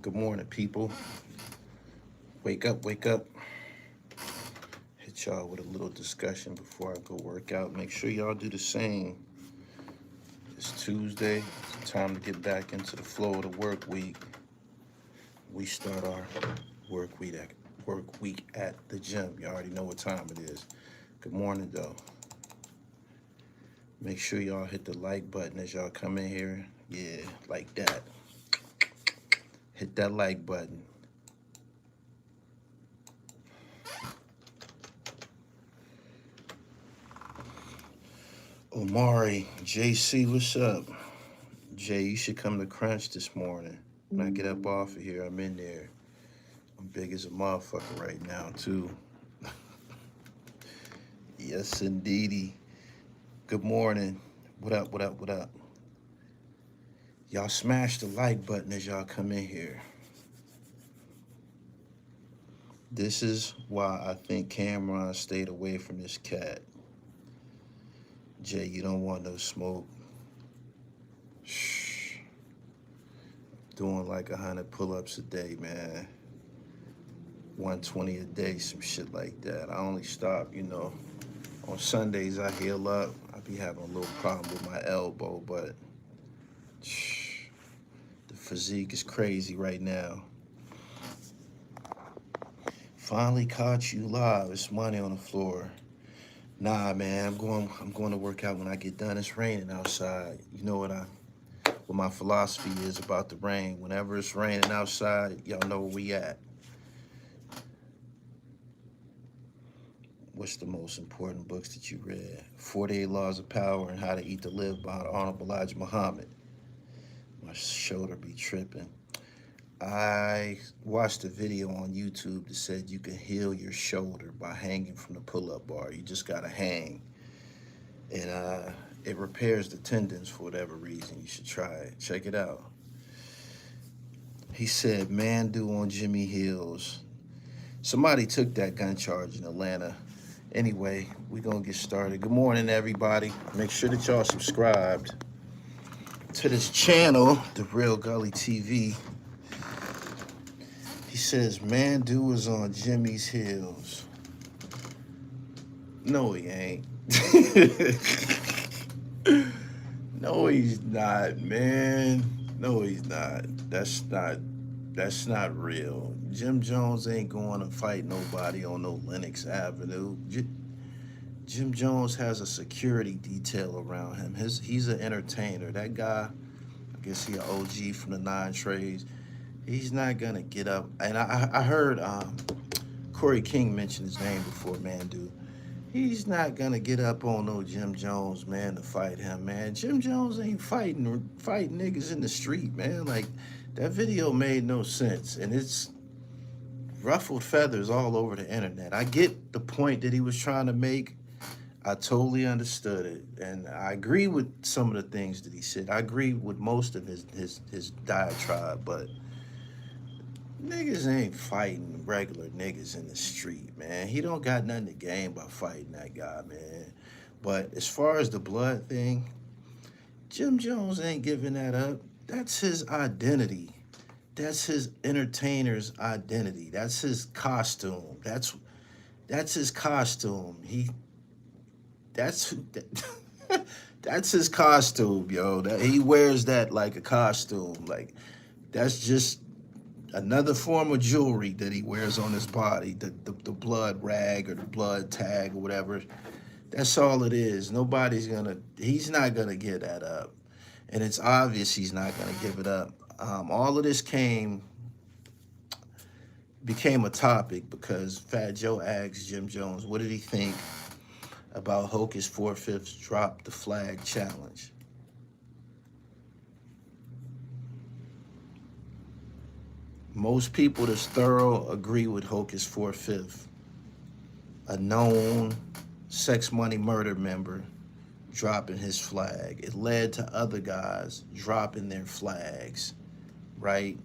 Good morning, people. Wake up, wake up. Hit y'all with a little discussion before I go work out. Make sure y'all do the same. It's Tuesday. It's time to get back into the flow of the work week. We start our work week at the gym. You already know what time it is. Good morning, though. Make sure y'all hit the like button as y'all come in here. Yeah, like that. Hit that like button. Omari, JC, what's up? Jay, you should come to Crunch this morning. When I get up off of here, I'm in there. I'm big as a motherfucker right now, too. Yes, indeedy. Good morning. What up, what up, what up? Y'all smash the like button as y'all come in here. This is why I think Cameron stayed away from this cat. Jay, you don't want no smoke. Shh. Doing like 100 pull-ups a day, man. 120 a day, some shit like that. I only stop, on Sundays I heal up. I be having a little problem with my elbow, but the physique is crazy right now. Finally caught you live. It's money on the floor. Nah, man, I'm going to work out when I get done. It's raining outside. You know what my philosophy is about the rain. Whenever it's raining outside, y'all know where we at. What's the most important books that you read? 48 Laws of Power and How to Eat to Live by Honorable Elijah Muhammad. My shoulder be tripping. I watched a video on YouTube that said you can heal your shoulder by hanging from the pull-up bar. You just gotta hang. And it repairs the tendons for whatever reason. You should try it. Check it out. He said, man do on Jimmy Hills. Somebody took that gun charge in Atlanta. Anyway, we're gonna get started. Good morning, everybody. Make sure that y'all subscribed to this channel, The Real Gully TV. He says, man do is on Jimmy's heels. No, he ain't. No, he's not, man. No, he's not. That's not real. Jim Jones ain't going to fight nobody on no Lenox Avenue. Jim Jones has a security detail around him. He's an entertainer. That guy, I guess he an OG from the 9 Trades. He's not gonna get up. And I heard Corey King mention his name before, man, dude. He's not gonna get up on no Jim Jones, man, to fight him, man. Jim Jones ain't fighting niggas in the street, man. Like, that video made no sense. And it's ruffled feathers all over the internet. I get the point that he was trying to make. I totally understood it. And I agree with some of the things that he said. I agree with most of his diatribe, but niggas ain't fighting regular niggas in the street, man. He don't got nothing to gain by fighting that guy, man. But as far as the blood thing, Jim Jones ain't giving that up. That's his identity. That's his entertainer's identity. That's his costume. That's his costume. That's his costume, yo. He wears that like a costume. Like, that's just another form of jewelry that he wears on his body, the blood rag or the blood tag or whatever. That's all it is. He's not gonna give that up. And it's obvious he's not gonna give it up. All of this became a topic because Fat Joe asked Jim Jones, what did he think about Hocus 4/5's Drop the Flag challenge? Most people that's thorough agree with Hocus 4/5, a known sex money murder member dropping his flag. It led to other guys dropping their flags, right?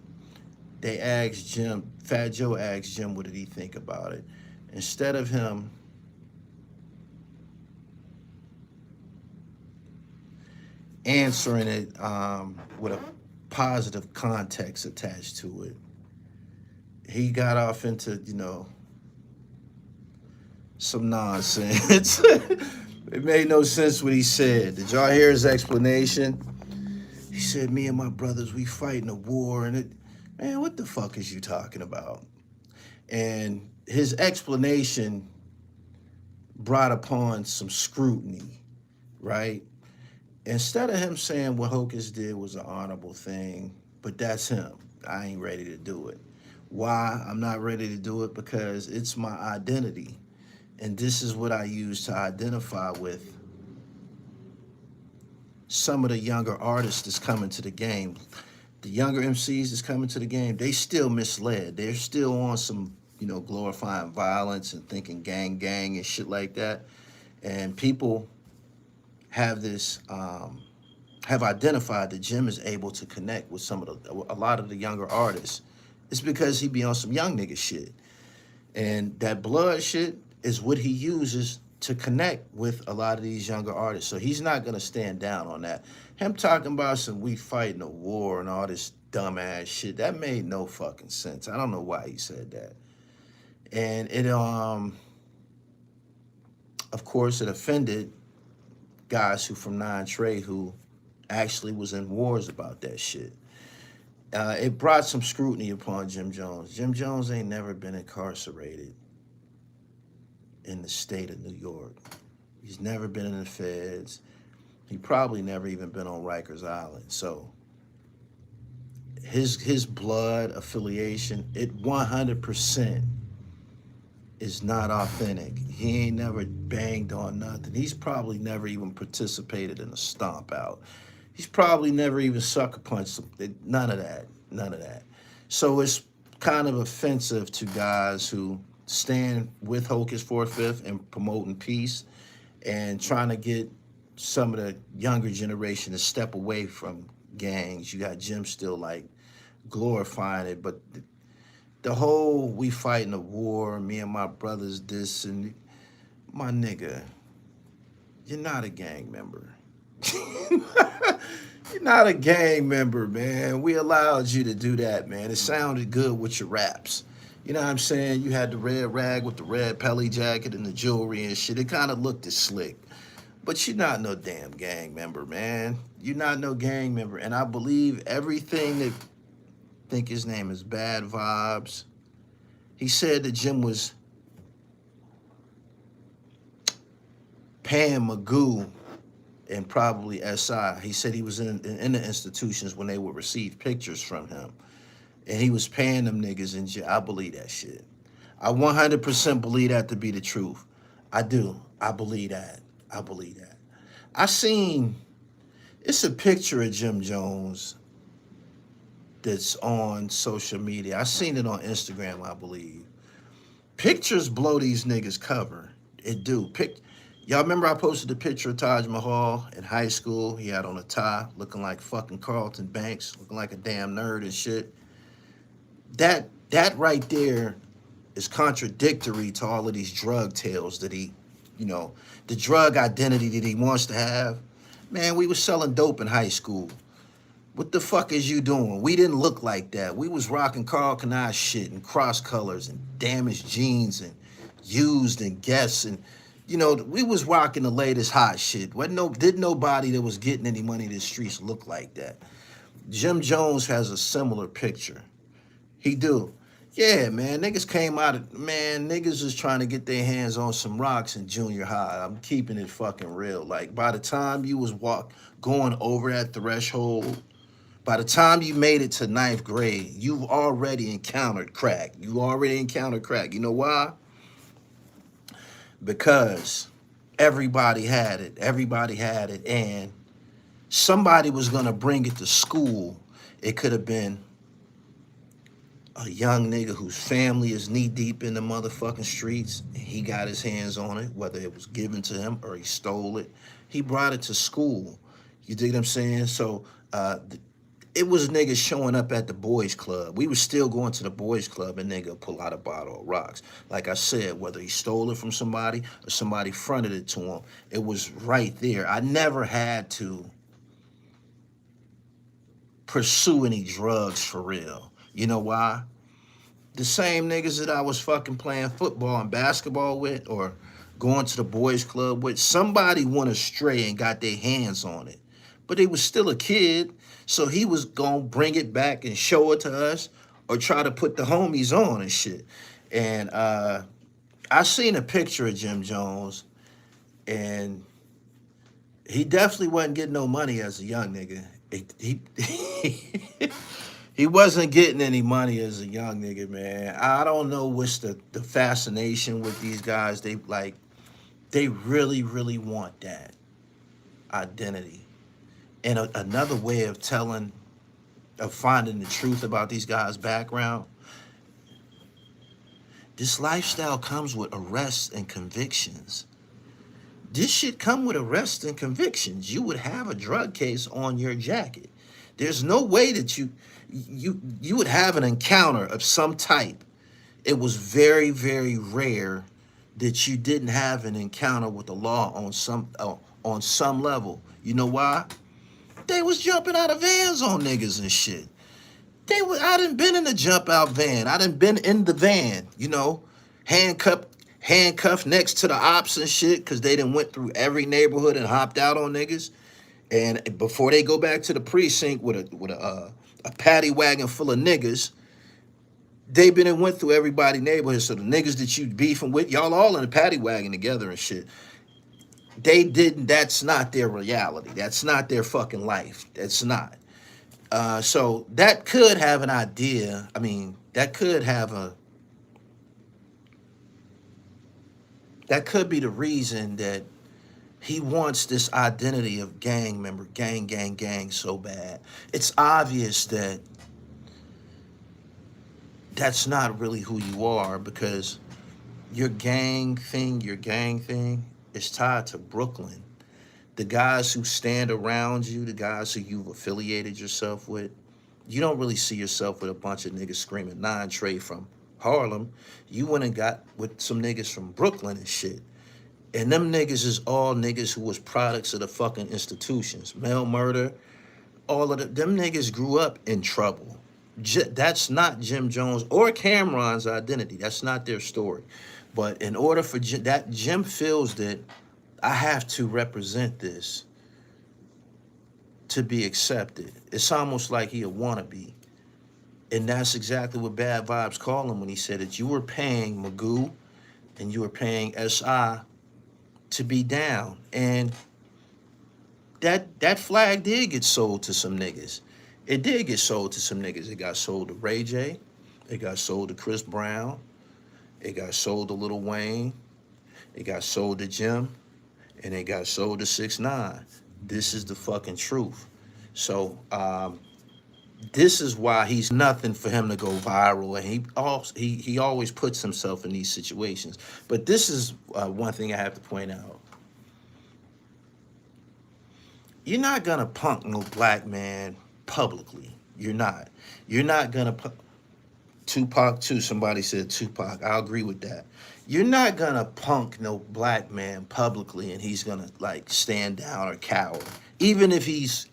They asked Jim, Fat Joe asked Jim, what did he think about it? Instead of him answering it with a positive context attached to it, he got off into, some nonsense. It made no sense what he said. Did y'all hear his explanation? He said, "Me and my brothers, we fighting a war," and man, what the fuck is you talking about? And his explanation brought upon some scrutiny, right? Instead of him saying what Hocus did was an honorable thing, but that's him. I ain't ready to do it. Why I'm not ready to do it? Because it's my identity. And this is what I use to identify with some of the younger artists that's coming to the game. The younger MCs that's coming to the game, they still misled. They're still on some, glorifying violence and thinking gang, gang and shit like that. And people have this, have identified that Jim is able to connect with a lot of the younger artists. It's because he be on some young nigga shit. And that blood shit is what he uses to connect with a lot of these younger artists. So he's not going to stand down on that. Him talking about some we fighting a war and all this dumbass shit, that made no fucking sense. I don't know why he said that. And it, of course, it offended guys who from Nine Trey who actually was in wars about that shit. It brought some scrutiny upon Jim Jones. Jim Jones ain't never been incarcerated in the state of New York. He's never been in the feds. He probably never even been on Rikers Island. So his blood affiliation, it 100% is not authentic. He ain't never banged on nothing. He's probably never even participated in a stomp out. He's probably never even sucker punched them. None of that. None of that. So it's kind of offensive to guys who stand with Hocus 4/5 and promoting peace and trying to get some of the younger generation to step away from gangs. You got Jim still like glorifying it, but the whole we fighting a war, me and my brothers this, and my nigga, you're not a gang member. You're not a gang member, man. We allowed you to do that, man. It sounded good with your raps. You know what I'm saying? You had the red rag with the red pelly jacket and the jewelry and shit. It kind of looked as slick. But you're not no damn gang member, man. You're not no gang member. And I believe everything that, I think his name is Bad Vibes. He said that Jim was paying Magoo and probably SI. He said he was in the institutions when they would receive pictures from him. And he was paying them niggas in jail. I believe that shit. I 100% believe that to be the truth. I do. I believe that. I believe that. I seen, it's a picture of Jim Jones that's on social media. I seen it on Instagram, I believe. Pictures blow these niggas cover. It do. Y'all remember I posted a picture of Taj Mahal in high school? He had on a tie, looking like fucking Carlton Banks, looking like a damn nerd and shit. That right there is contradictory to all of these drug tales that he, the drug identity that he wants to have. Man, we was selling dope in high school. What the fuck is you doing? We didn't look like that. We was rocking Carl Kanai shit and cross colors and damaged jeans and used and Guess and we was rocking the latest hot shit. Didn't nobody that was getting any money in the streets look like that. Jim Jones has a similar picture. He do. Yeah, man, niggas came out of, man, niggas was trying to get their hands on some rocks in junior high. I'm keeping it fucking real. Like, by the time you was going over that threshold, by the time you made it to 9th grade, you've already encountered crack. You know why? Because everybody had it. And somebody was going to bring it to school. It could have been a young nigga whose family is knee deep in the motherfucking streets. And he got his hands on it, whether it was given to him or he stole it. He brought it to school. You dig what I'm saying? So it was niggas showing up at the boys club. We was still going to the boys club and nigga pull out a bottle of rocks. Like I said, whether he stole it from somebody or somebody fronted it to him, it was right there. I never had to pursue any drugs for real. You know why? The same niggas that I was fucking playing football and basketball with or going to the boys club with, somebody went astray and got their hands on it. But he was still a kid, so he was gonna bring it back and show it to us or try to put the homies on and shit. And I seen a picture of Jim Jones, and he definitely wasn't getting no money as a young nigga. He wasn't getting any money as a young nigga, man. I don't know what's the fascination with these guys. They really, really want that identity. And another way of finding the truth about these guys' background, this lifestyle comes with arrests and convictions. This shit come with arrests and convictions. You would have a drug case on your jacket. There's no way that you would have an encounter of some type. It was very, very rare that you didn't have an encounter with the law on some level. You know why? They was jumping out of vans on niggas and shit. I done been in the jump out van. I done been in the van, you know, handcuffed next to the ops and shit, because they done went through every neighborhood and hopped out on niggas. And before they go back to the precinct with a paddy wagon full of niggas, they been and went through everybody's neighborhood. So the niggas that you beefing with, y'all all in a paddy wagon together and shit. That's not their reality. That's not their fucking life. That's not. So that could have an idea. I mean, that could be the reason that he wants this identity of gang member, gang so bad. It's obvious that that's not really who you are, because your gang thing is tied to Brooklyn. The guys who stand around you, the guys who you've affiliated yourself with, you don't really see yourself with a bunch of niggas screaming 9 Trey from Harlem. You went and got with some niggas from Brooklyn and shit. And them niggas is all niggas who was products of the fucking institutions. Mel Murder, all of them niggas grew up in trouble. That's not Jim Jones or Cameron's identity. That's not their story. But in order for Jim feels that I have to represent this to be accepted. It's almost like he a wannabe. And that's exactly what Bad Vibes called him when he said that you were paying Magoo and you were paying SI to be down. And that flag did get sold to some niggas. It did get sold to some niggas. It got sold to Ray J. It got sold to Chris Brown. It got sold to Lil Wayne. It got sold to Jim. And it got sold to 6ix9ine. This is the fucking truth. So this is why he's nothing for him to go viral, and he always puts himself in these situations. But this is one thing I have to point out. You're not gonna punk no black man publicly. You're not. You're not gonna Tupac too. Somebody said Tupac. I agree with that. You're not gonna punk no black man publicly and he's gonna like stand down or cower. Even if he's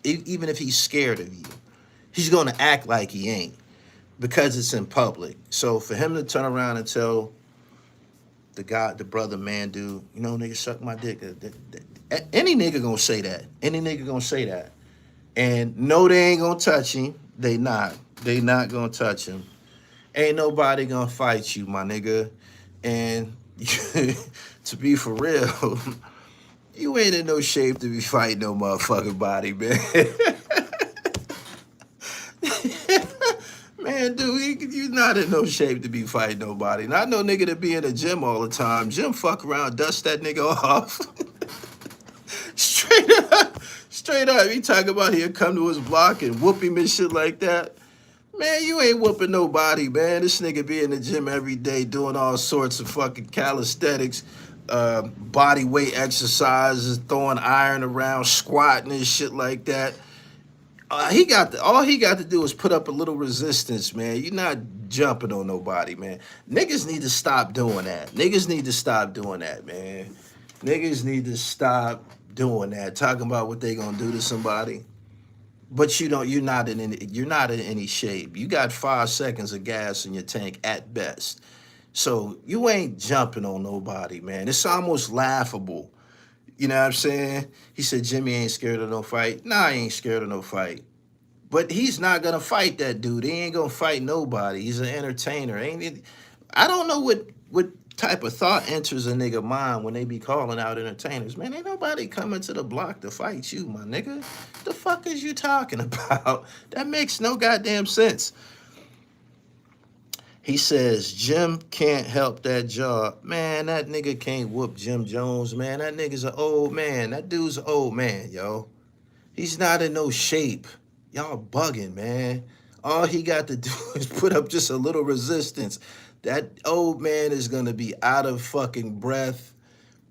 scared of you, he's gonna act like he ain't, because it's in public. So for him to turn around and tell the brother man, dude, you know, nigga, suck my dick. Any nigga gonna say that. Any nigga gonna say that. And no, they ain't gonna touch him. They not gonna touch him. Ain't nobody gonna fight you, my nigga. And to be for real, you ain't in no shape to be fighting no motherfucking body, man. Man, dude, you not in no shape to be fighting nobody. Not no nigga to be in the gym all the time. Jim fuck around, dust that nigga off. Straight up. He talking about he'll come to his block and whoop him and shit like that. Man, you ain't whooping nobody, man. This nigga be in the gym every day doing all sorts of fucking calisthenics, body weight exercises, throwing iron around, squatting and shit like that. All he got to do is put up a little resistance, man. You're not jumping on nobody, man. Niggas need to stop doing that. Niggas need to stop doing that, man. Niggas need to stop doing that. Talking about what they gonna do to somebody. but you're not in any shape. You got 5 seconds of gas in your tank at best. So you ain't jumping on nobody, man. It's almost laughable. You know what I'm saying? He said Jimmy ain't scared of no fight. Nah, he ain't scared of no fight. But he's not gonna fight that dude. He ain't gonna fight nobody. He's an entertainer. Ain't it? I don't know what type of thought enters a nigga mind when they be calling out entertainers. Man, ain't nobody coming to the block to fight you, my nigga. The fuck is you talking about? That makes no goddamn sense. He says Jim can't help that job. Man, that nigga can't whoop Jim Jones, man. That nigga's an old man. That dude's an old man, yo. He's not in no shape. Y'all bugging, man. All he got to do is put up just a little resistance. That old man is gonna be out of fucking breath,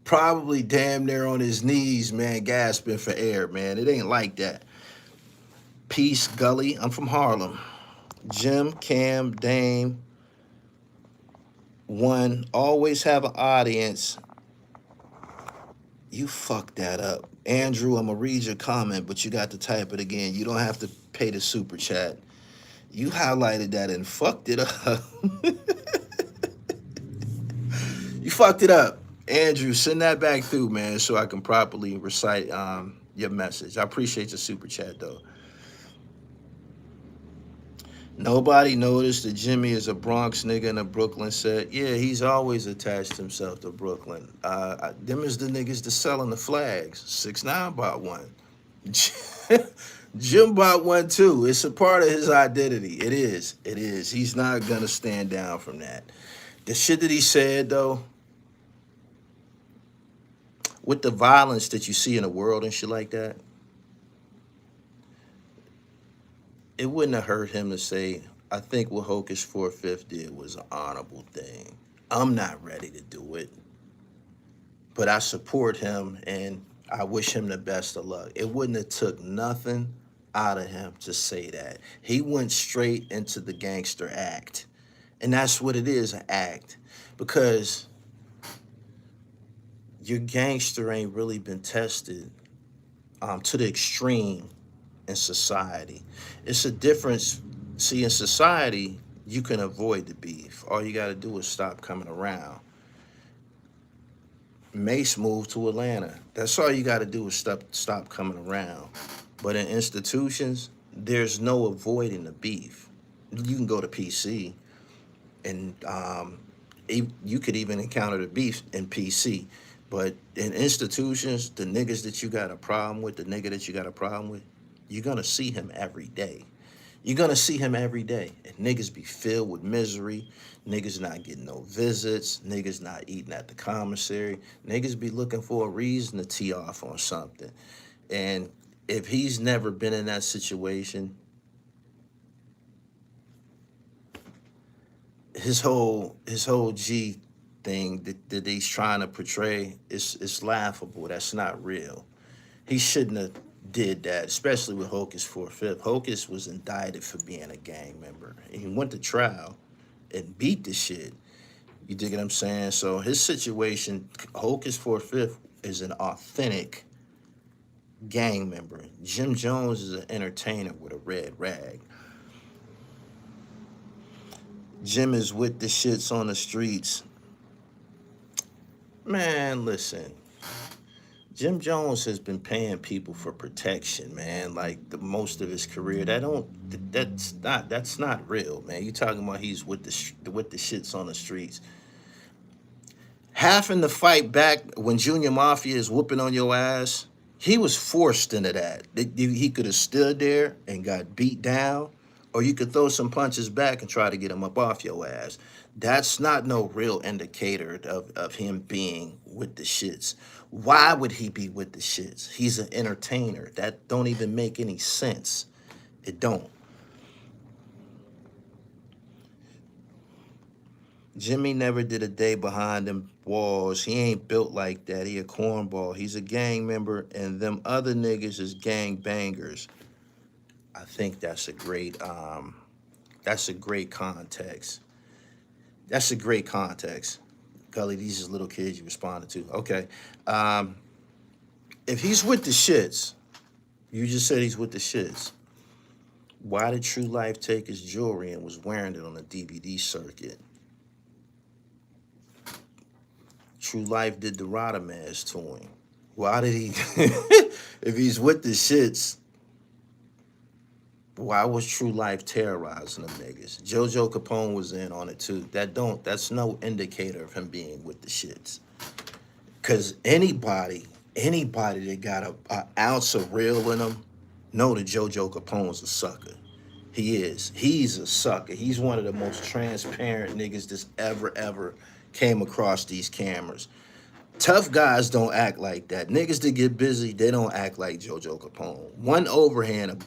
probably damn near on his knees, man, gasping for air, man. It ain't like that. Peace, Gully. I'm from Harlem. Jim, Cam, Dame, one, always have an audience. You fucked that up. Andrew, I'm gonna read your comment, but you got to type it again. You don't have to pay the super chat. You highlighted that and fucked it up. You fucked it up. Andrew, send that back through, man, so I can properly recite your message. I appreciate your super chat, though. Nobody noticed that Jimmy is a Bronx nigga and a Brooklyn set. Yeah, he's always attached himself to Brooklyn. Them is the niggas that selling the flags. 6ix9ine bought one. Jim bought one too. It's a part of his identity. It is. It is. He's not gonna stand down from that. The shit that he said though, with the violence that you see in the world and shit like that, it wouldn't have hurt him to say, I think what Hocus 4/5 did was an honorable thing. I'm not ready to do it, but I support him and I wish him the best of luck. It wouldn't have took nothing out of him to say that. He went straight into the gangster act. And that's what it is, an act. Because your gangster ain't really been tested to the extreme in society. It's a difference. See, in society, you can avoid the beef. All you got to do is stop coming around. Mace moved to Atlanta. That's all you got to do is stop coming around. But in institutions, there's no avoiding the beef. You can go to PC, and you could even encounter the beef in PC. But in institutions, the niggas that you got a problem with, the nigga that you got a problem with, you're going to see him every day. You're going to see him every day. And niggas be filled with misery. Niggas not getting no visits. Niggas not eating at the commissary. Niggas be looking for a reason to tee off on something. And if he's never been in that situation, his whole G thing that he's trying to portray is laughable. That's not real. He shouldn't have did that, especially with Hocus 4/5. Hocus was indicted for being a gang member. And he went to trial and beat the shit. You dig what I'm saying? So his situation, Hocus 4/5 is an authentic gang member. Jim Jones is an entertainer with a red rag. Jim is with the shits on the streets. Man, listen. Jim Jones has been paying people for protection, man, like the most of his career. That's not real, man. You talking about he's with the shits on the streets. Having to fight back when Junior Mafia is whooping on your ass, he was forced into that. He could have stood there and got beat down, or you could throw some punches back and try to get him up off your ass. That's not no real indicator of him being with the shits. Why would he be with the shits? He's an entertainer. That don't even make any sense. It don't. Jimmy never did a day behind them walls. He ain't built like that. He a cornball. He's a gang member, and them other niggas is gang bangers. I think that's a great context. That's a great context. Gully, these is little kids you responded to. Okay. If he's with the shits, you just said he's with the shits. Why did True Life take his jewelry and was wearing it on the DVD circuit? True Life did the Rodamass to him. Why did he? If he's with the shits, why was True Life terrorizing them niggas? JoJo Capone was in on it too. That's no indicator of him being with the shits. Cause anybody that got a ounce of real in them, know that JoJo Capone's a sucker. He is. He's a sucker. He's one of the most transparent niggas that's ever came across these cameras. Tough guys don't act like that. Niggas that get busy, they don't act like JoJo Capone. One overhand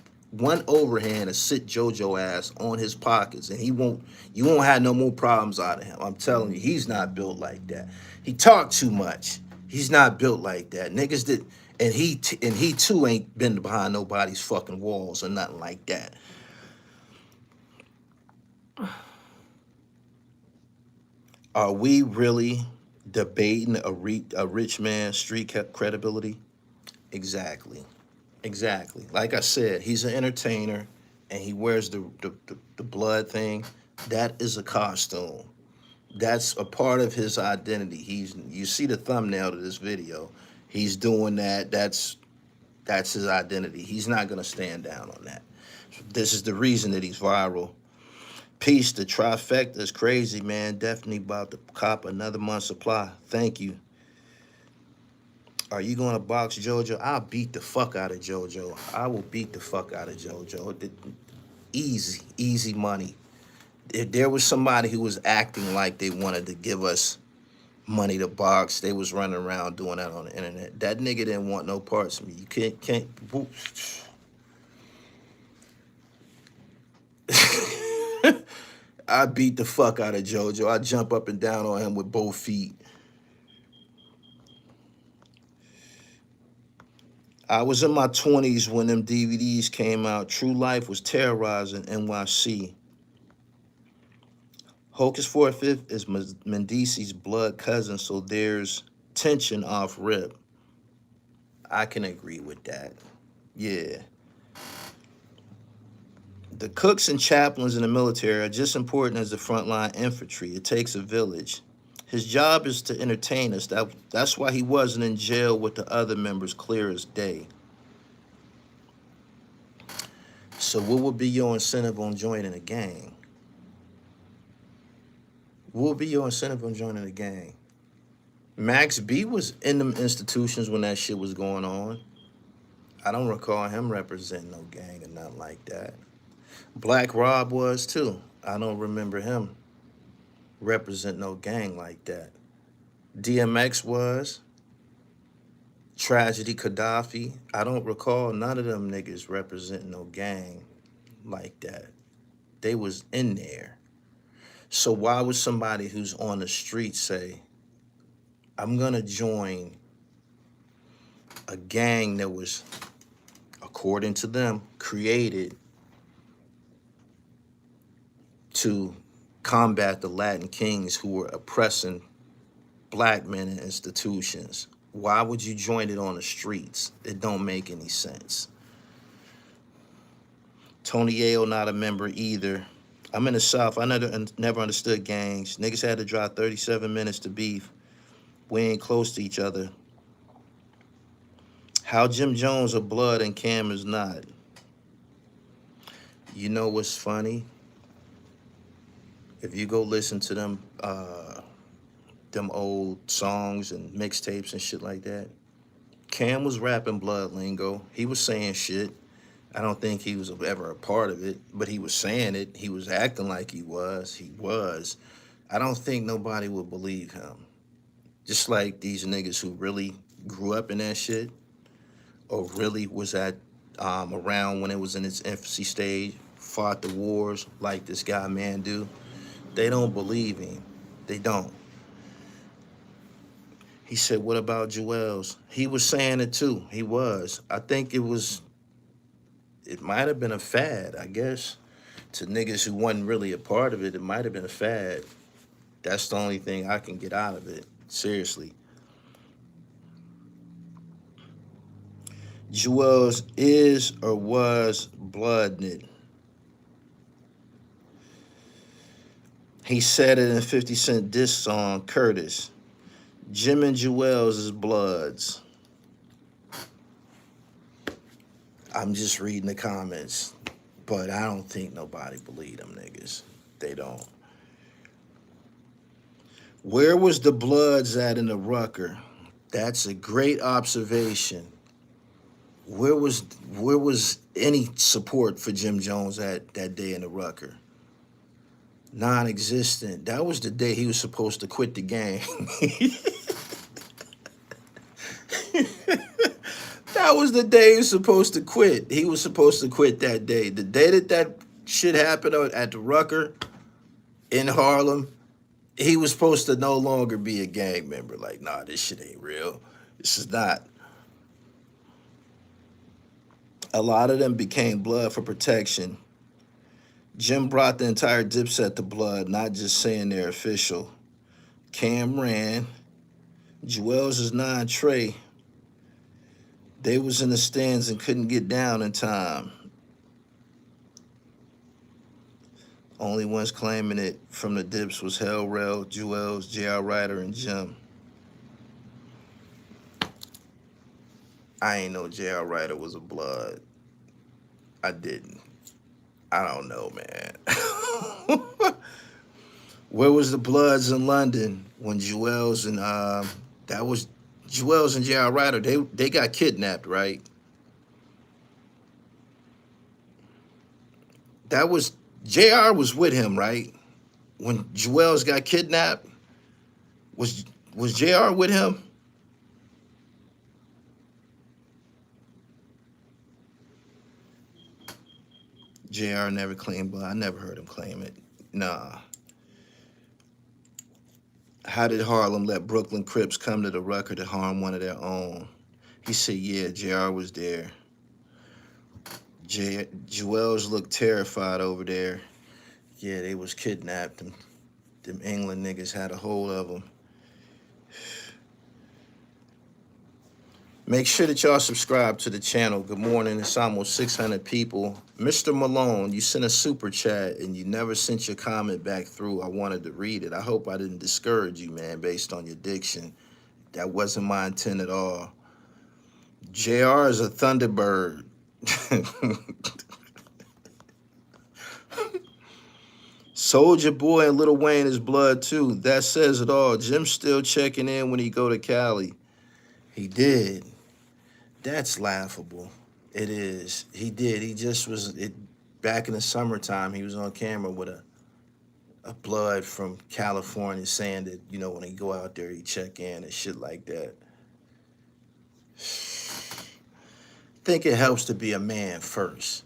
to sit JoJo ass on his pockets, and you won't have no more problems out of him. I'm telling you, he's not built like that. He talked too much. He's not built like that. Niggas that, and he too ain't been behind nobody's fucking walls or nothing like that. Are we really debating a rich man's street credibility? Exactly. Exactly. Like I said, he's an entertainer and he wears the blood thing. That is a costume. That's a part of his identity. You see the thumbnail to this video. He's doing that. That's his identity. He's not gonna stand down on that. This is the reason that he's viral. Peace, the trifecta is crazy, man. Definitely about to cop another month's supply. Thank you. Are you going to box JoJo? I'll beat the fuck out of JoJo. I will beat the fuck out of JoJo. Easy, easy money. If there was somebody who was acting like they wanted to give us money to box, they was running around doing that on the internet. That nigga didn't want no parts of me. You can't. I beat the fuck out of JoJo. I jump up and down on him with both feet. I was in my 20s when them DVDs came out. True Life was terrorizing NYC. Hocus 4/5 is Mendici's blood cousin, so there's tension off rip. I can agree with that. Yeah. The cooks and chaplains in the military are just important as the frontline infantry. It takes a village. His job is to entertain us. That's why he wasn't in jail with the other members, clear as day. So what would be your incentive on joining a gang? What would be your incentive on joining a gang? Max B was in them institutions when that shit was going on. I don't recall him representing no gang or nothing like that. Black Rob was too. I don't remember him represent no gang like that. DMX was. Tragedy Gaddafi. I don't recall none of them niggas representing no gang like that. They was in there. So why would somebody who's on the street say, I'm gonna join a gang that was, according to them, created to combat the Latin kings who were oppressing black men in institutions? Why would you join it on the streets? It don't make any sense. Tony Yale not a member either. I'm in the South. I never understood gangs. Niggas had to drive 37 minutes to beef. We ain't close to each other. How Jim Jones a blood and Cam is not. You know what's funny? If you go listen to them old songs and mixtapes and shit like that, Cam was rapping blood lingo. He was saying shit. I don't think he was ever a part of it, but he was saying it. He was acting like he was. He was. I don't think nobody would believe him. Just like these niggas who really grew up in that shit or really was at around when it was in its infancy stage, fought the wars like this guy Mandu. They don't believe him. They don't. He said, what about Joel's? He was saying it too. He was. I think it might have been a fad, I guess. To niggas who wasn't really a part of it, it might have been a fad. That's the only thing I can get out of it. Seriously. Joel's is or was blood knit. He said it in 50 Cent diss song, Curtis. Jim and Jewels is bloods. I'm just reading the comments, but I don't think nobody believe them niggas. They don't. Where was the bloods at in the Rucker? That's a great observation. Where was any support for Jim Jones at that day in the Rucker? Non-existent. That was the day he was supposed to quit the gang. That was the day he was supposed to quit. He was supposed to quit that day. The day that shit happened at the Rucker in Harlem, he was supposed to no longer be a gang member. Like, nah, this shit ain't real. This is not. A lot of them became blood for protection. Jim brought the entire Dipset to blood, not just saying they're official. Cam ran. Jewels is 9 Trey. They was in the stands and couldn't get down in time. Only ones claiming it from the Dips was Hellrail, Jewels, J.R. Ryder, and Jim. I ain't know J.R. Ryder was a blood. I didn't. I don't know, man. Where was the bloods in London when Jewels and that was Jewels and J.R. Ryder? They got kidnapped, right? That was J.R. was with him, right? When Jewels got kidnapped, was J.R. with him? JR never claimed blood. I never heard him claim it. Nah. How did Harlem let Brooklyn Crips come to the Rucker to harm one of their own? He said, yeah, JR was there. Jewels looked terrified over there. Yeah, they was kidnapped. Them England niggas had a hold of them. Make sure that y'all subscribe to the channel. Good morning. It's almost 600 people. Mr. Malone, you sent a super chat and you never sent your comment back through. I wanted to read it. I hope I didn't discourage you, man, based on your diction. That wasn't my intent at all. JR is a Thunderbird. Soulja Boy and Lil Wayne is blood too. That says it all. Jim's still checking in when he go to Cali. He did. That's laughable. It is. He did. He just was back in the summertime. He was on camera with a blood from California saying that, you know, when he go out there, he check in and shit like that. I think it helps to be a man first.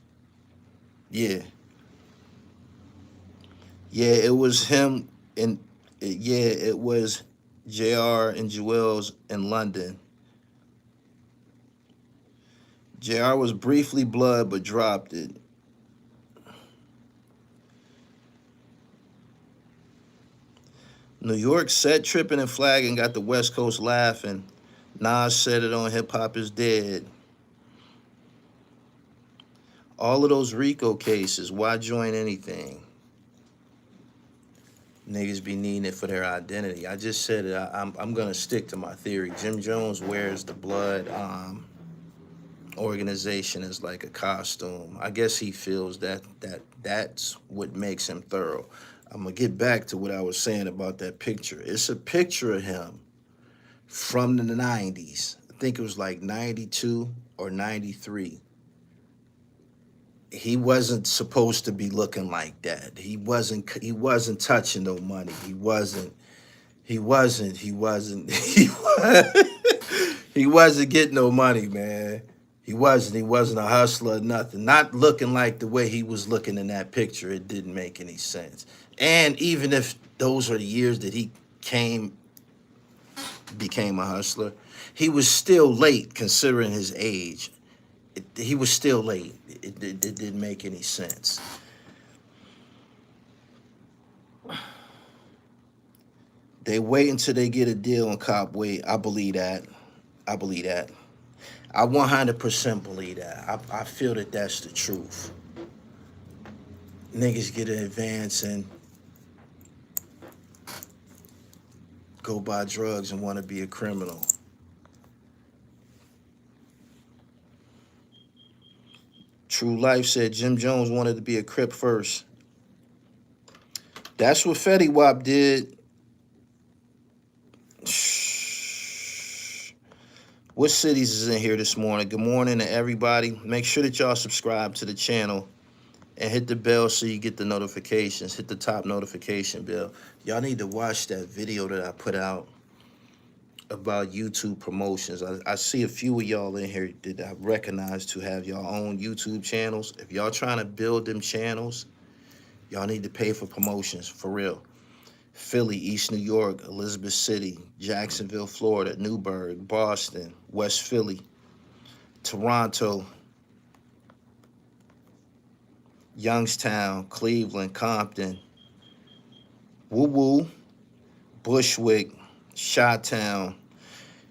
Yeah. Yeah, it was him and yeah, it was JR and Jewels in London. JR was briefly blood, but dropped it. New York set tripping and flagging got the West Coast laughing. Nas said it on Hip Hop is Dead. All of those RICO cases, why join anything? Niggas be needing it for their identity. I just said it. I'm going to stick to my theory. Jim Jones wears the blood organization as like a costume. I guess he feels that's what makes him thorough. I'm gonna get back to what I was saying about that picture. It's a picture of him from the 90s. I think it was like 92 or 93. He wasn't supposed to be looking like that. He wasn't touching no money. He wasn't getting no money, man. He wasn't a hustler or nothing. Not looking like the way he was looking in that picture. It didn't make any sense. And even if those are the years that he became a hustler, he was still late considering his age. He was still late. It didn't make any sense. They wait until they get a deal and cop wait. I believe that. I 100% believe that. I feel that that's the truth. Niggas get an advance and go buy drugs and want to be a criminal. True Life said Jim Jones wanted to be a Crip first. That's what Fetty Wap did. What cities is in here this morning? Good morning to everybody. Make sure that y'all subscribe to the channel and hit the bell so you get the notifications. Hit the top notification bell. Y'all need to watch that video that I put out about YouTube promotions. I see a few of y'all in here that I recognize to have y'all own YouTube channels. If y'all trying to build them channels, y'all need to pay for promotions, for real. Philly, East New York, Elizabeth City, Jacksonville, Florida, Newburgh, Boston, West Philly, Toronto, Youngstown, Cleveland, Compton, Woo Woo, Bushwick, Chi-Town,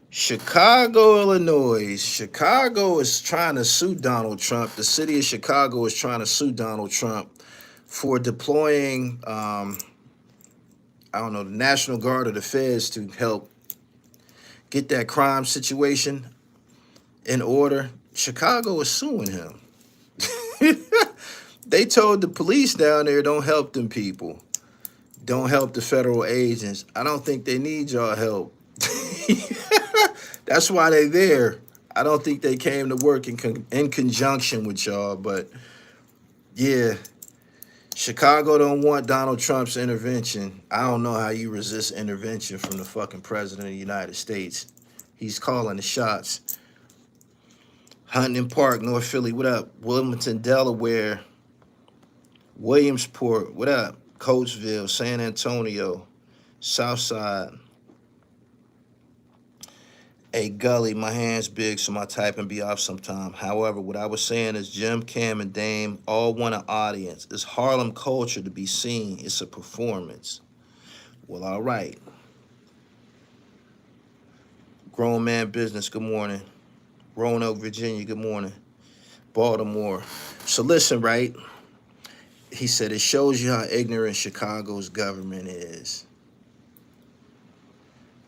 Chicago, Illinois. Chicago is trying to sue Donald Trump. The city of Chicago is trying to sue Donald Trump for deploying, I don't know, the National Guard or the feds to help get that crime situation in order. Chicago is suing him. They told the police down there, don't help them people. Don't help the federal agents. I don't think they need y'all help. That's why they there. I don't think they came to work in conjunction with y'all, but yeah. Chicago don't want Donald Trump's intervention. I don't know how you resist intervention from the fucking president of the United States. He's calling the shots. Huntington Park, North Philly, what up? Wilmington, Delaware. Williamsport, what up? Coatesville, San Antonio, Southside. Hey, Gully, my hand's big, so my typing be off sometime. However, what I was saying is Jim, Cam, and Dame all want an audience. It's Harlem culture to be seen. It's a performance. Well, all right. Grown Man Business, good morning. Roanoke, Virginia, good morning. Baltimore. So listen, right? He said it shows you how ignorant Chicago's government is.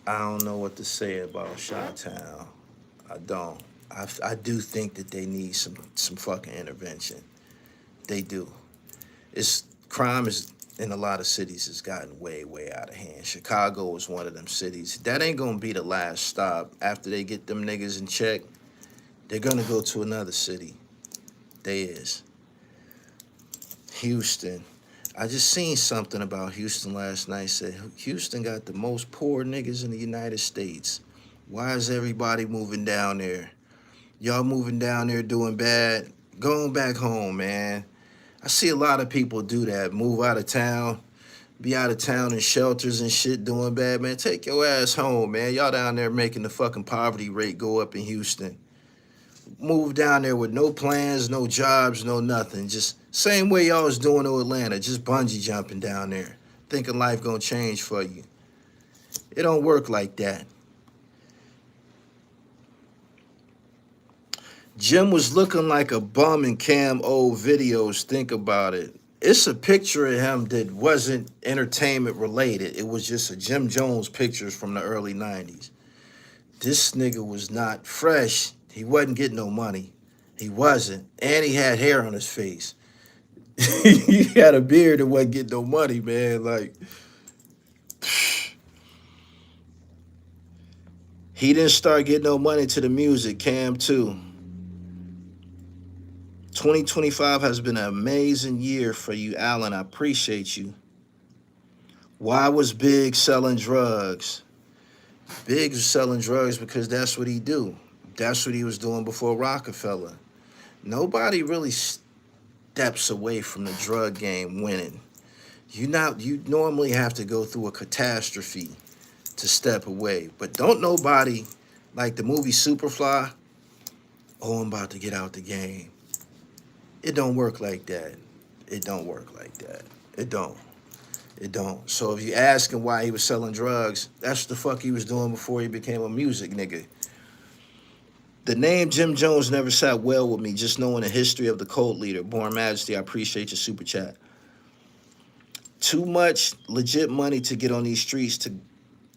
I don't know what to say about Chi-Town. I don't. I do think that they need some fucking intervention. They do. Crime is in a lot of cities has gotten way out of hand. Chicago is one of them cities. That ain't gonna be the last stop. After they get them niggas in check, they're gonna go to another city. They is. Houston. I just seen something about Houston last night. Said Houston got the most poor niggas in the United States. Why is everybody moving down there? Y'all moving down there doing bad? Going back home, man. I see a lot of people do that. Move out of town. Be out of town in shelters and shit doing bad, man. Take your ass home, man. Y'all down there making the fucking poverty rate go up in Houston. Move down there with no plans, no jobs, no nothing. Just same way y'all was doing to Atlanta, just bungee jumping down there, thinking life gonna change for you. It don't work like that. Jim was looking like a bum in Cam old videos. Think about it. It's a picture of him that wasn't entertainment related. It was just a Jim Jones pictures from the early 90s. This nigga was not fresh. He wasn't getting no money. He wasn't. And he had hair on his face. He had a beard and wasn't getting no money, man. Like, he didn't start getting no money to the music, Cam, too. 2025 has been an amazing year for you, Alan. I appreciate you. Why was Big selling drugs? Big was selling drugs because that's what he do. That's what he was doing before Rockefeller. Nobody really steps away from the drug game winning. You normally have to go through a catastrophe to step away. But don't nobody, like the movie Superfly, oh, I'm about to get out the game. It don't work like that. It don't work like that. It don't. It don't. So if you ask him why he was selling drugs, that's what the fuck he was doing before he became a music nigga. The name Jim Jones never sat well with me, just knowing the history of the cult leader. Born Majesty, I appreciate your super chat. Too much legit money to get on these streets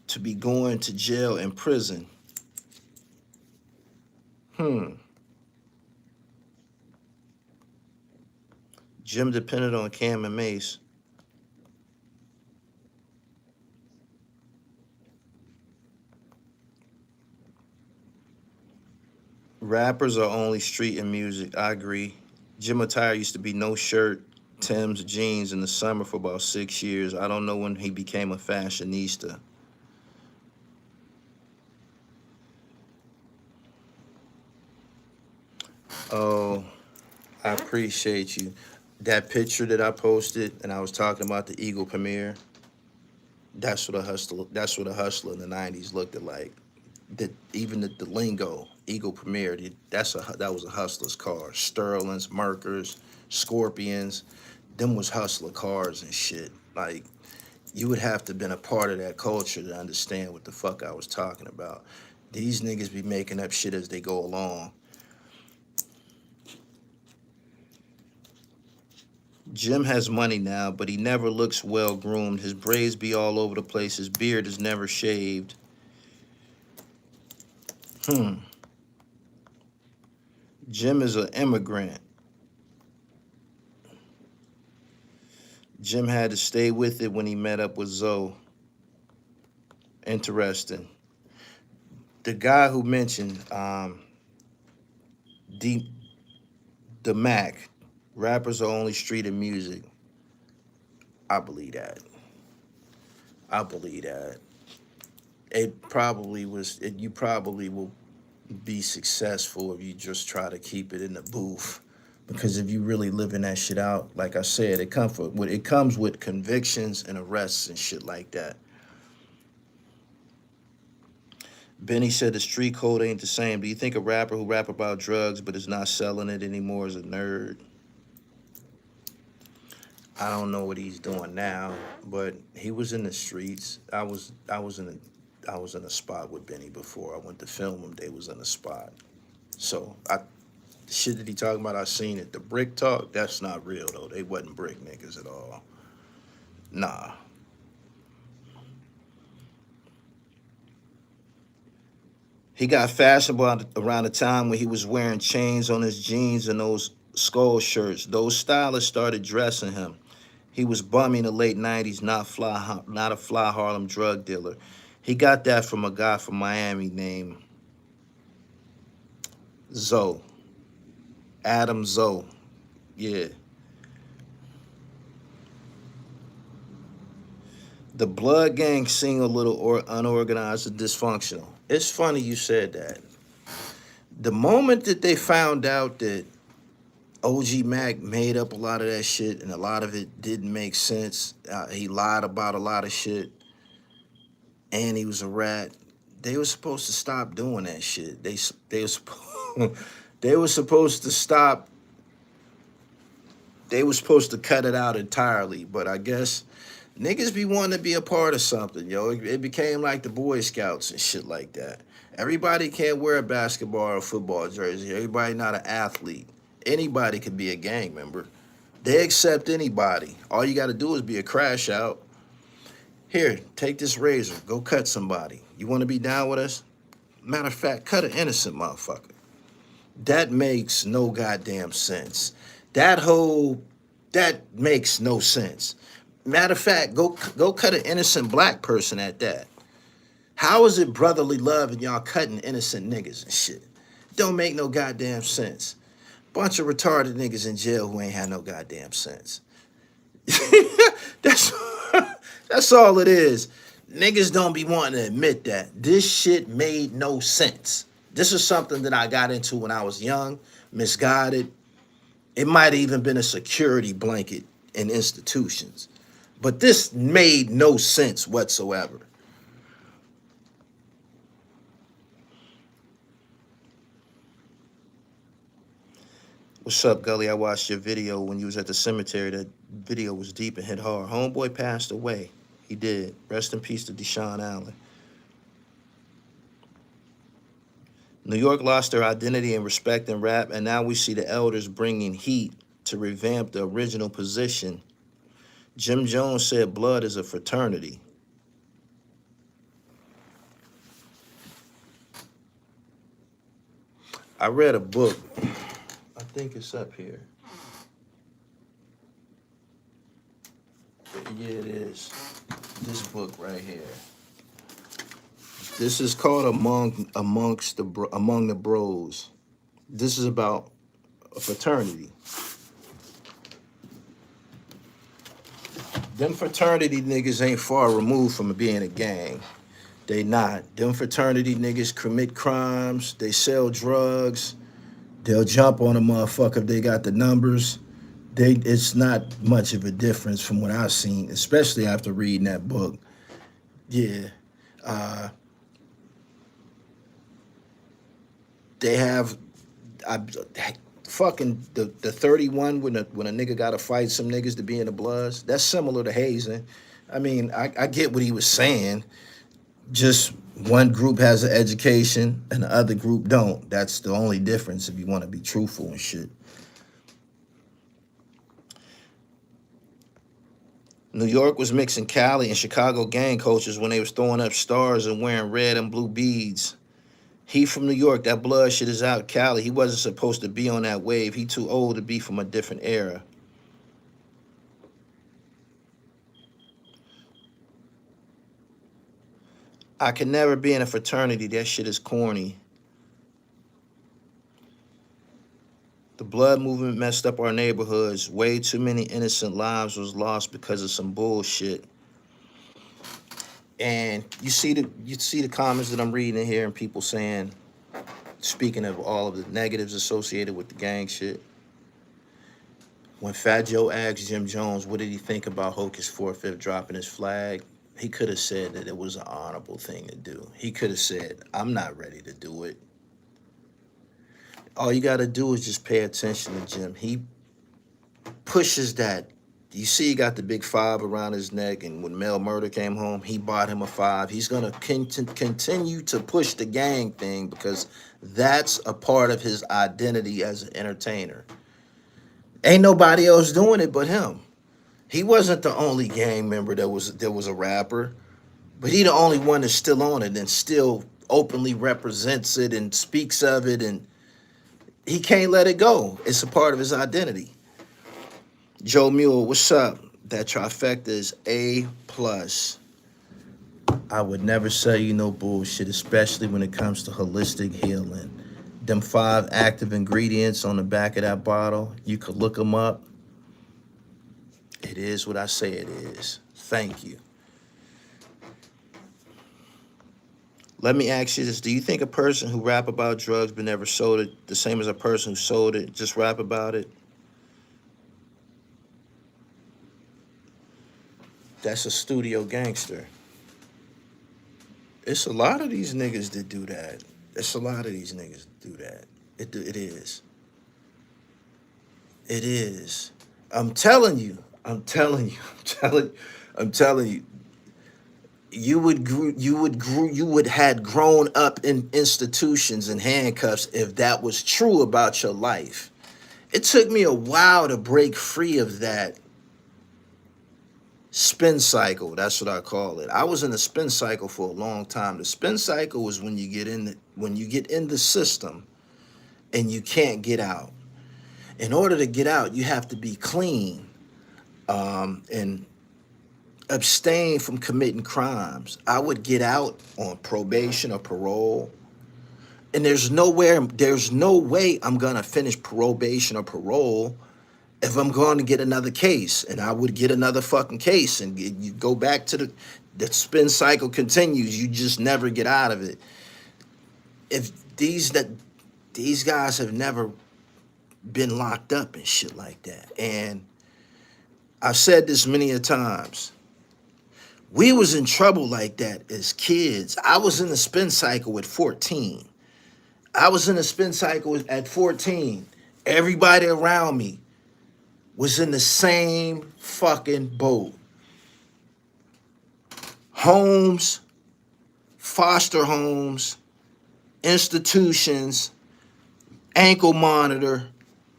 to be going to jail and prison. Jim depended on Cam and Mace. Rappers are only street and music. I agree. Jim attire used to be no shirt, Tim's, jeans in the summer for about 6 years. I don't know when he became a fashionista. Oh, I appreciate you. That picture that I posted, and I was talking about the Eagle premiere. That's what a hustler. That's what a hustler in the '90s looked like. That even the lingo, Eagle premiere. That was a hustler's car. Sterlings, Merkers, Scorpions. Them was hustler cars and shit. Like, you would have to have been a part of that culture to understand what the fuck I was talking about. These niggas be making up shit as they go along. Jim has money now, but he never looks well groomed. His braids be all over the place. His beard is never shaved. Jim is an immigrant. Jim had to stay with it when he met up with Zoe. Interesting. The guy who mentioned the Mac, rappers are only street and music. I believe that. I believe that. It probably was. You probably will be successful if you just try to keep it in the booth. Because if you really living that shit out, like I said, it comes with convictions and arrests and shit like that. Benny said the street code ain't the same. Do you think a rapper who rap about drugs but is not selling it anymore is a nerd? I don't know what he's doing now, but he was in the streets. I was in a spot with Benny before. I went to film him. They was in a spot. So the shit that he talking about, I seen it. The brick talk, that's not real though. They wasn't brick niggas at all. Nah. He got fashionable around the time when he was wearing chains on his jeans and those skull shirts. Those stylists started dressing him. He was bummy in the late '90s, not a fly Harlem drug dealer. He got that from a guy from Miami named Zoe. Adam Zoe. Yeah. The blood gang seem a little unorganized and dysfunctional. It's funny you said that. The moment that they found out that OG Mac made up a lot of that shit and a lot of it didn't make sense, he lied about a lot of shit, and he was a rat, they were supposed to stop doing that shit. They were supposed to stop. They were supposed to cut it out entirely, but I guess niggas be wanting to be a part of something, yo. It became like the Boy Scouts and shit like that. Everybody can't wear a basketball or football jersey. Everybody not an athlete. Anybody can be a gang member. They accept anybody. All you got to do is be a crash out. Here, take this razor. Go cut somebody. You want to be down with us? Matter of fact, cut an innocent motherfucker. That makes no goddamn sense. That makes no sense. Matter of fact, go cut an innocent black person at that. How is it brotherly love and y'all cutting innocent niggas and shit? Don't make no goddamn sense. Bunch of retarded niggas in jail who ain't had no goddamn sense. That's all it is. Niggas don't be wanting to admit that. This shit made no sense. This is something that I got into when I was young, misguided. It might have even been a security blanket in institutions. But this made no sense whatsoever. What's up, Gully? I watched your video when you was at the cemetery. That video was deep and hit hard. Homeboy passed away. He did. Rest in peace to Deshaun Allen. New York lost their identity and respect in rap, and now we see the elders bringing heat to revamp the original position. Jim Jones said blood is a fraternity. I read a book. I think it's up here. Yeah, it is. This book right here. This is called Among the Bros. This is about a fraternity. Them fraternity niggas ain't far removed from being a gang. They not. Them fraternity niggas commit crimes. They sell drugs. They'll jump on a motherfucker if they got the numbers. It's not much of a difference from what I've seen, especially after reading that book. Yeah. They have fucking the 31 when a nigga gotta fight some niggas to be in the Bloods. That's similar to hazing. I mean, I get what he was saying. Just one group has an education and the other group don't. That's the only difference if you want to be truthful and shit. New York was mixing Cali and Chicago gang coaches when they was throwing up stars and wearing red and blue beads. He from New York, that blood shit is out. Cali, he wasn't supposed to be on that wave. He too old to be from a different era. I can never be in a fraternity. That shit is corny. The blood movement messed up our neighborhoods. Way too many innocent lives was lost because of some bullshit. And you see the comments that I'm reading in here and people saying, speaking of all of the negatives associated with the gang shit. When Fat Joe asked Jim Jones, what did he think about Hocus 4/5 dropping his flag? He could have said that it was an honorable thing to do. He could have said, I'm not ready to do it. All you got to do is just pay attention to Jim. He pushes that. You see he got the big 5 around his neck, and when Mel Murder came home, he bought him a 5. He's going to continue to push the gang thing because that's a part of his identity as an entertainer. Ain't nobody else doing it but him. He wasn't the only gang member that was a rapper, but he the only one that's still on it and still openly represents it and speaks of it, and he can't let it go. It's a part of his identity. Joe Mule, what's up? That trifecta is A+. I would never sell you no bullshit, especially when it comes to holistic healing. Them 5 active ingredients on the back of that bottle, you could look them up. It is what I say it is. Thank you. Let me ask you this. Do you think a person who rap about drugs but never sold it the same as a person who sold it, just rap about it? That's a studio gangster. It's a lot of these niggas that do that. It's a lot of these niggas that do that. It is. It is. I'm telling you. You would had grown up in institutions and handcuffs if that was true about your life. It took me a while to break free of that spin cycle. That's what I call it. I was in the spin cycle for a long time. The spin cycle is when you get in the system and you can't get out. In order to get out, you have to be clean and abstain from committing crimes. I would get out on probation or parole, and there's no way I'm gonna finish probation or parole if I'm going to get another case, and I would get another fucking case, and you go back to the spin cycle continues. You just never get out of it. If these guys have never been locked up and shit like that, and I've said this many a times. We was in trouble like that as kids. I was in the spin cycle at 14. I was in the spin cycle at 14. Everybody around me was in the same fucking boat. Homes, foster homes, institutions, ankle monitor,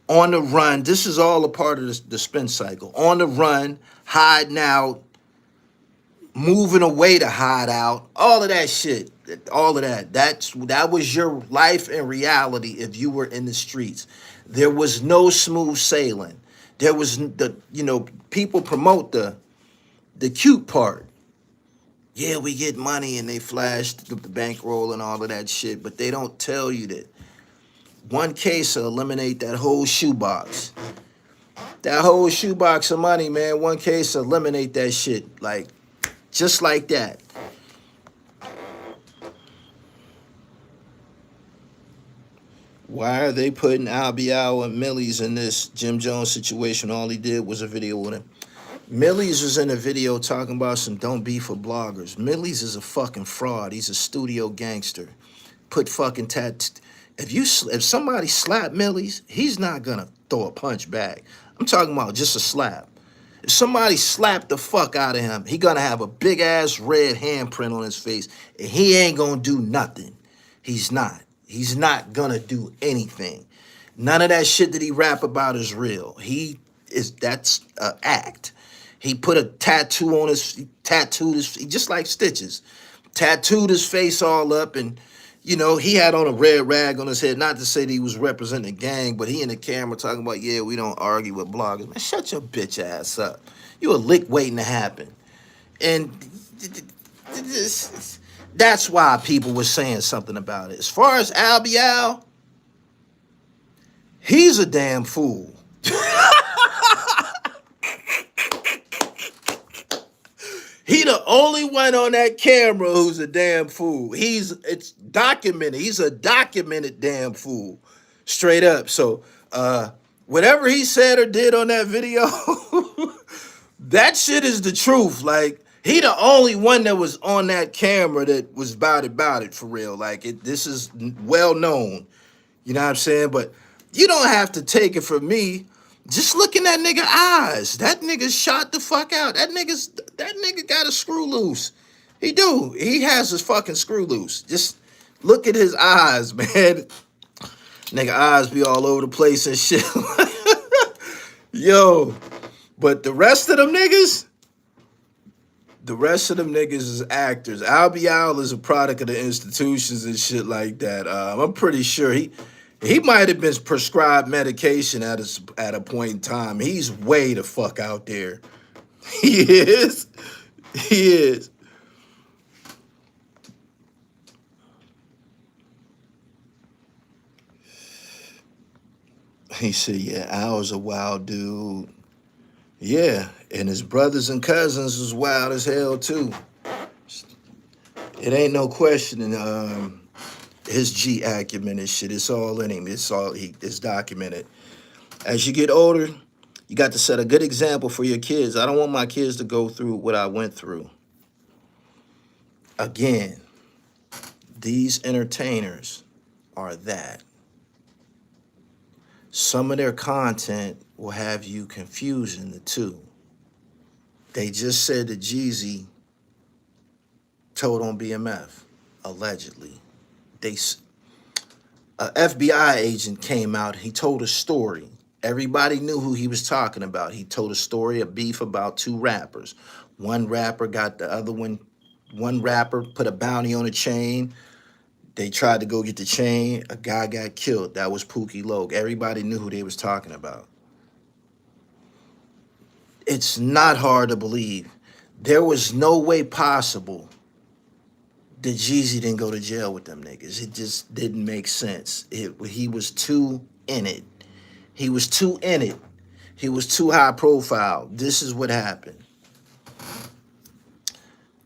on the run. This is all a part of the spin cycle. On the run, hiding out, moving away to hide out, all of that shit. all of that. That was your life and reality if you were in the streets. There was no smooth sailing. There was people promote the cute part. Yeah, we get money and they flash the bankroll and all of that shit, but they don't tell you that one case will eliminate that whole shoebox. That whole shoebox of money, man, one case will eliminate that shit. Like, just like that. Why are they putting Albial and Millies in this Jim Jones situation? All he did was a video with him. Millies was in a video talking about some don't beef for bloggers. Millies is a fucking fraud. He's a studio gangster. Put fucking if somebody slap Millies, he's not gonna throw a punch back. I'm talking about just a slap. If somebody slapped the fuck out of him, he gonna have a big ass red handprint on his face, and he ain't gonna do nothing. He's not. He's not gonna do anything. None of that shit that he rap about is real. That's an act. He put a tattoo on he tattooed his, just like Stitches, tattooed his face all up, and he had on a red rag on his head. Not to say that he was representing the gang, but he in the camera talking about, yeah, we don't argue with bloggers. Man, shut your bitch ass up. You a lick waiting to happen. And that's why people were saying something about it. As far as Albial, he's a damn fool. He the only one on that camera who's a damn fool. It's documented. He's a documented damn fool. Straight up. So whatever he said or did on that video, that shit is the truth. Like, he the only one that was on that camera that was about it for real. Like, this is well known. You know what I'm saying? But you don't have to take it from me. Just look in that nigga eyes. That nigga shot the fuck out. That nigga got a screw loose. He do. He has his fucking screw loose. Just look at his eyes, man. Nigga eyes be all over the place and shit. Yo. But the rest of them niggas is actors. Albial is a product of the institutions and shit like that. I'm pretty sure he might have been prescribed medication at a point in time. He's way the fuck out there. He is. He is. He said, yeah, Al's a wild dude. Yeah, and his brothers and cousins was wild as hell too. It ain't no questioning his G acumen and shit. It's all in him. It's documented. As you get older, you got to set a good example for your kids. I don't want my kids to go through what I went through. Again, these entertainers are that. Some of their content will have you confusing the two. They just said that Jeezy told on BMF, allegedly. A FBI agent came out. He told a story. Everybody knew who he was talking about. He told a story of beef about two rappers. One rapper got the other one. One rapper put a bounty on a chain. They tried to go get the chain. A guy got killed. That was Pookie Logue. Everybody knew who they was talking about. It's not hard to believe. There was no way possible that Jeezy didn't go to jail with them niggas. It just didn't make sense. He was too in it. He was too in it. He was too high profile. This is what happened.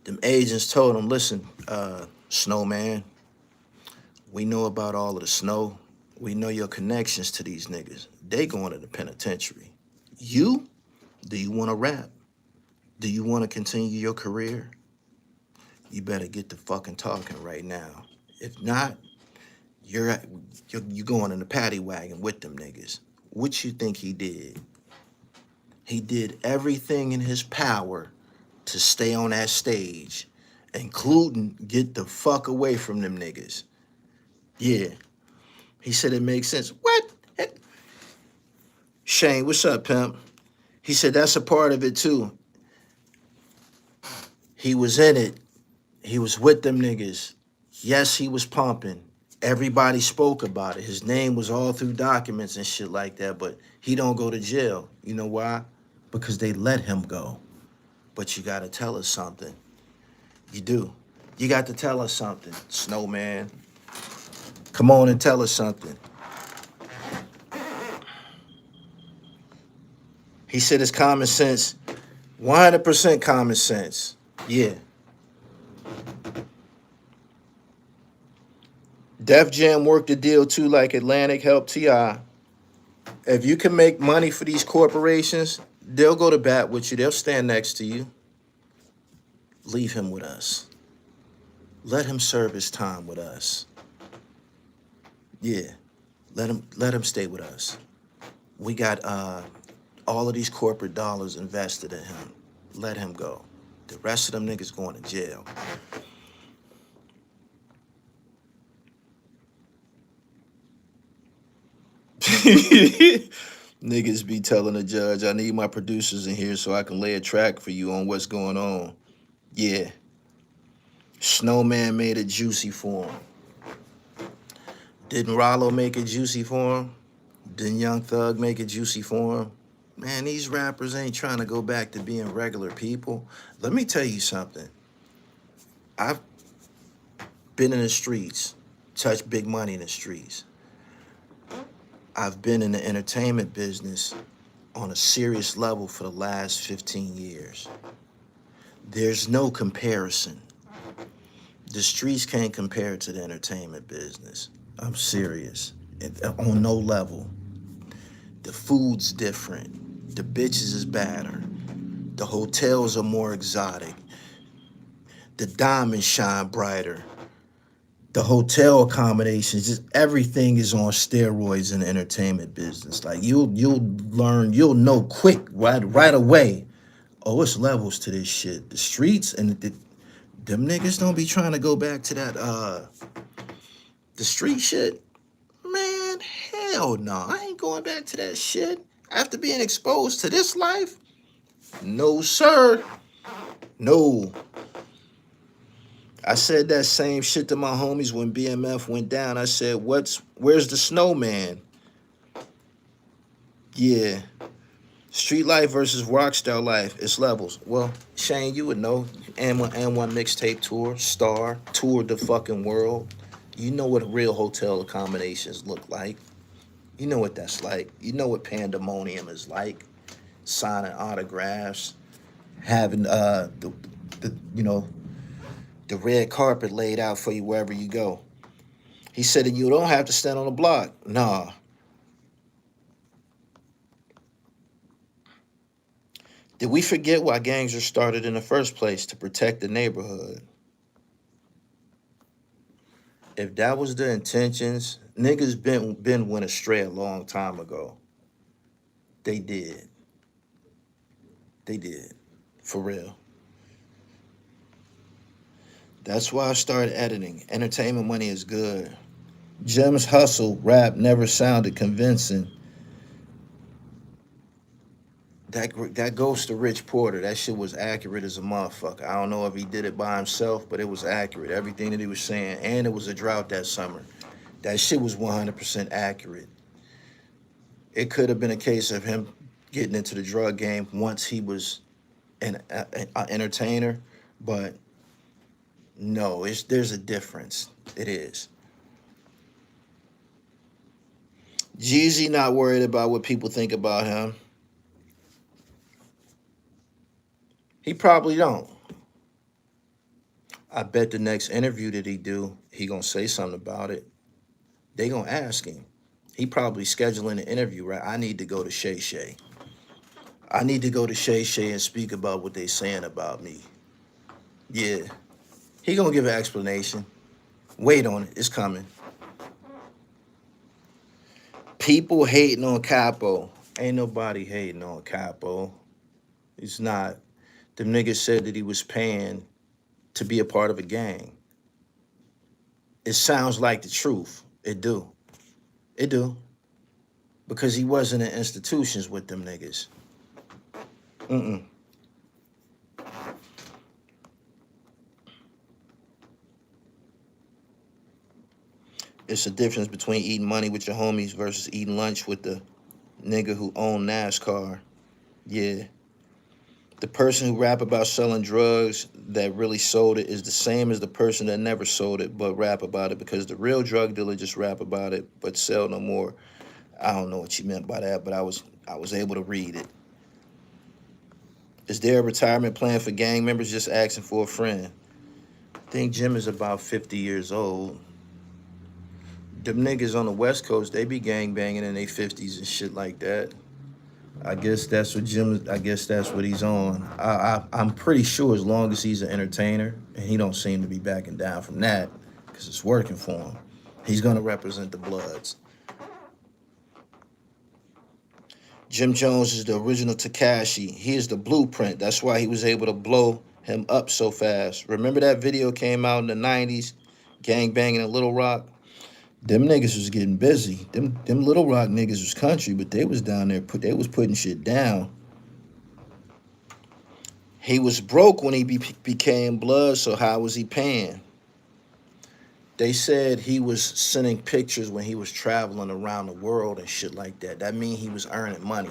Them agents told him, listen, Snowman, we know about all of the snow. We know your connections to these niggas. They going to the penitentiary. You? Do you want to rap? Do you want to continue your career? You better get the fucking talking right now. If not, you're going in the paddy wagon with them niggas. What you think he did? He did everything in his power to stay on that stage, including get the fuck away from them niggas. Yeah. He said it makes sense. What? Shane, what's up, pimp? He said that's a part of it too. He was in it. He was with them niggas. Yes, he was pumping. Everybody spoke about it. His name was all through documents and shit like that, but he don't go to jail. You know why? Because they let him go. But you gotta tell us something. You do. You got to tell us something, Snowman. Come on and tell us something. He said it's common sense. 100% common sense. Yeah. Def Jam worked the deal too, like Atlantic helped T.I. If you can make money for these corporations, they'll go to bat with you. They'll stand next to you. Leave him with us. Let him serve his time with us. Yeah. Let him stay with us. We got all of these corporate dollars invested in him. Let him go. The rest of them niggas going to jail. Niggas be telling the judge, I need my producers in here so I can lay a track for you on what's going on. Yeah. Snowman made it juicy for him. Didn't Rollo make it juicy for him? Didn't Young Thug make it juicy for him? Man, these rappers ain't trying to go back to being regular people. Let me tell you something. I've been in the streets, touched big money in the streets. I've been in the entertainment business on a serious level for the last 15 years. There's no comparison. The streets can't compare to the entertainment business. I'm serious. On no level. The food's different. The bitches is badder. The hotels are more exotic. The diamonds shine brighter. The hotel accommodations, just everything is on steroids in the entertainment business. Like you'll learn, you'll know quick right away. Oh, it's levels to this shit. The streets and them niggas don't be trying to go back to that the street shit. Man, hell no. I ain't going back to that shit. After being exposed to this life? No, sir. No. I said that same shit to my homies when BMF went down. I said, where's the Snowman? Yeah. Street life versus rockstar life. It's levels. Well, Shane, you would know. And one mixtape tour, Star, toured the fucking world. You know what real hotel accommodations look like. You know what that's like. You know what pandemonium is like. Signing autographs, having the red carpet laid out for you wherever you go. He said that you don't have to stand on the block. Nah. Did we forget why gangs are started in the first place? To protect the neighborhood. If that was the intentions, niggas been went astray a long time ago. They did. They did. For real. That's why I started editing. Entertainment money is good. Jim's hustle rap never sounded convincing. That goes to Rich Porter. That shit was accurate as a motherfucker. I don't know if he did it by himself, but it was accurate. Everything that he was saying. And it was a drought that summer. That shit was 100% accurate. It could have been a case of him getting into the drug game once he was an entertainer, but no, there's a difference. It is. Jeezy not worried about what people think about him. He probably don't. I bet the next interview that he do, he gonna say something about it. They gonna ask him. He probably scheduling an interview, right? I need to go to Shay Shay. I need to go to Shay Shay and speak about what they saying about me. Yeah. He gonna give an explanation. Wait on it. It's coming. People hating on Capo. Ain't nobody hating on Capo. He's not. Them niggas said that he was paying to be a part of a gang. It sounds like the truth. It do. It do. Because he wasn't in institutions with them niggas. Mm-mm. It's a difference between eating money with your homies versus eating lunch with the nigga who owned NASCAR. Yeah. The person who rap about selling drugs that really sold it is the same as the person that never sold it but rap about it, because the real drug dealer just rap about it but sell no more. I don't know what you meant by that, but I was able to read it. Is there a retirement plan for gang members? Just asking for a friend. I think Jim is about 50 years old. Them niggas on the West Coast, they be gang banging in their 50s and shit like that. I guess that's what Jim. I guess that's what he's on. I'm pretty sure as long as he's an entertainer and he don't seem to be backing down from that, because it's working for him, he's gonna represent the Bloods. Jim Jones is the original Tekashi. He is the blueprint. That's why he was able to blow him up so fast. Remember that video came out in the 90s, gang banging in Little Rock? Them niggas was getting busy. Them Little Rock niggas was country, but they was down there, they was putting shit down. He was broke when he became Blood, so how was he paying? They said he was sending pictures when he was traveling around the world and shit like that. That means he was earning money.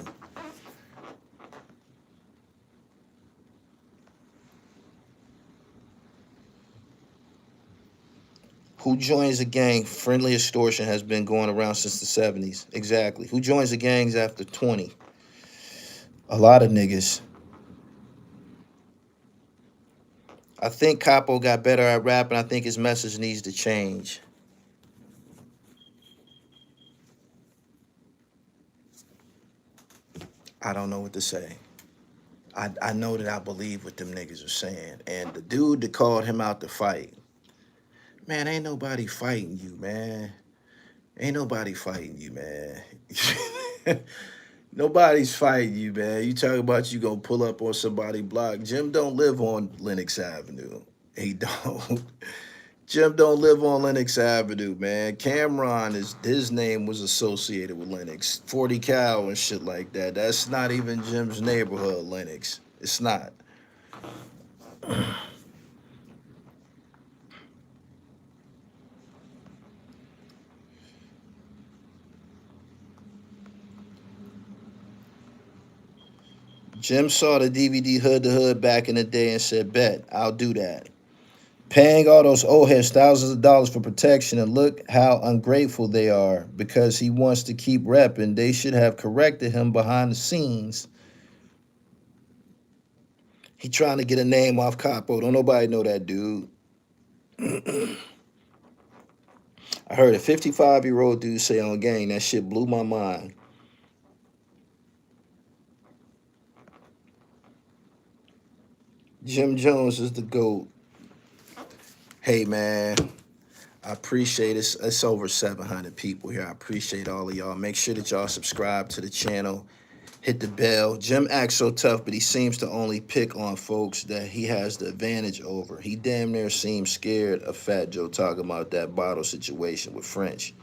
Who joins a gang? Friendly extortion has been going around since the 70s. Exactly. Who joins the gangs after 20? A lot of niggas. I think Capo got better at rapping. I think his message needs to change. I don't know what to say. I know that I believe what them niggas are saying. And the dude that called him out to fight, man, ain't nobody fighting you, man. Ain't nobody fighting you, man. Nobody's fighting you, man. You talk about you gonna pull up on somebody's block. Jim don't live on Lenox Avenue. He don't. Jim don't live on Lenox Avenue, man. Cameron, his name was associated with Lenox. 40 Cal and shit like that. That's not even Jim's neighborhood, Lenox. It's not. Jim saw the DVD Hood to Hood back in the day and said, bet, I'll do that. Paying all those old heads thousands of dollars for protection, and look how ungrateful they are because he wants to keep repping. They should have corrected him behind the scenes. He trying to get a name off Capo. Don't nobody know that dude. I heard a 55-year-old dude say on gang, that shit blew my mind. Jim Jones is the GOAT. Hey, man, I appreciate it. It's over 700 people here. I appreciate all of y'all. Make sure that y'all subscribe to the channel. Hit the bell. Jim acts so tough, but he seems to only pick on folks that he has the advantage over. He damn near seems scared of Fat Joe talking about that bottle situation with French.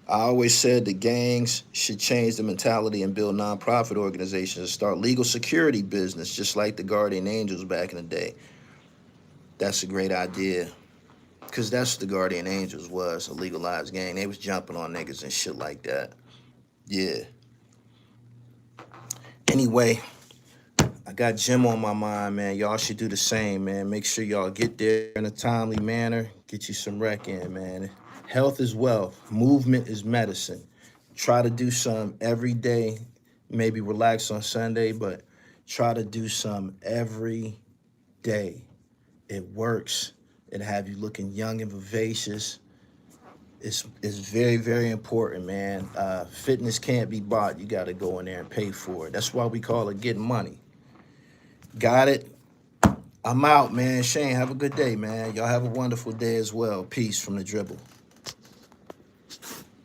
I always said the gangs should change the mentality and build nonprofit organizations and start legal security business, just like the Guardian Angels back in the day. That's a great idea, because that's what the Guardian Angels was, a legalized gang. They was jumping on niggas and shit like that. Yeah. Anyway, I got Jim on my mind, man. Y'all should do the same, man. Make sure y'all get there in a timely manner. Get you some rec in, man. Health is wealth. Movement is medicine. Try to do some every day. Maybe relax on Sunday, but try to do some every day. It works. It have you looking young and vivacious. It's very, very important, man. Fitness can't be bought. You got to go in there and pay for it. That's why we call it getting money. Got it? I'm out, man. Shane, have a good day, man. Y'all have a wonderful day as well. Peace from the dribble.